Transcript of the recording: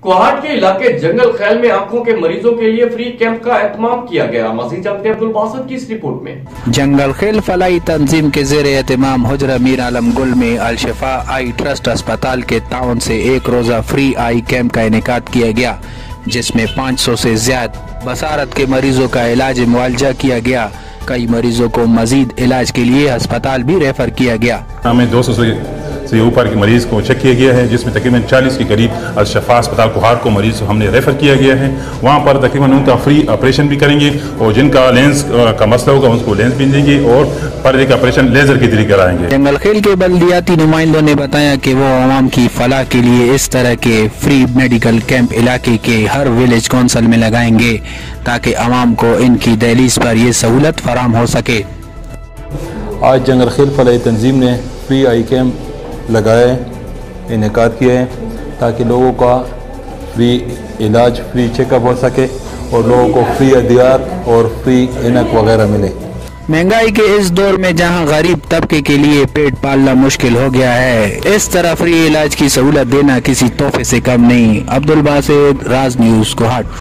कोहाट के इलाके जंगल खैल में आंखों के मरीजों के लिए फ्री कैंप का एहतमाम किया गया। मजीद जानते हैं अब्दुल बासित की इस रिपोर्ट में। जंगल खैल फलाई तंजीम के ज़ेर एहतमाम हुजरा मीर आलम गुल में अल शिफा आई ट्रस्ट अस्पताल के ताउन से एक रोज़ा फ्री आई कैंप का इनेकाद किया गया, जिसमें 500 से ज्यादा बसारत के मरीजों का इलाज मुआवजा किया गया। कई मरीजों को मजीद इलाज के लिए अस्पताल भी रेफर किया गया। हमें 200 से ऊपर के मरीज़ को चेक किया गया है, जिसमें तकरीबन 40 के करीब अल शिफा अस्पताल कोहाट को मरीज़ हमने रेफ़र किया गया है। वहाँ पर तकरीबन उनका फ्री ऑपरेशन भी करेंगे और जिनका लेंस का मसला होगा उनको लेंस भी देंगे और पर्दे का ऑपरेशन लेज़र के जरिए कराएंगे। जंगल खेल के बल्दियाती नुमाइंदों ने बताया कि वो आवाम की फलाह के लिए इस तरह के फ्री मेडिकल कैंप इलाके के हर विलेज कौंसिल में लगाएंगे ताकि आवाम को इनकी दहलीज पर ये सहूलत फराम हो सके। आज जंगल खेल फलाई तंजीम ने फ्री आई कैंप लगाए, इनेकाद किए हैं ताकि लोगों का फ्री इलाज, फ्री चेकअप हो सके और लोगों को फ्री अदियात और फ्री इनक वगैरह मिले। महंगाई के इस दौर में जहां गरीब तबके के लिए पेट पालना मुश्किल हो गया है, इस तरह फ्री इलाज की सहूलत देना किसी तोहफे से कम नहीं। अब्दुल बासित, राज न्यूज़, कोहाट।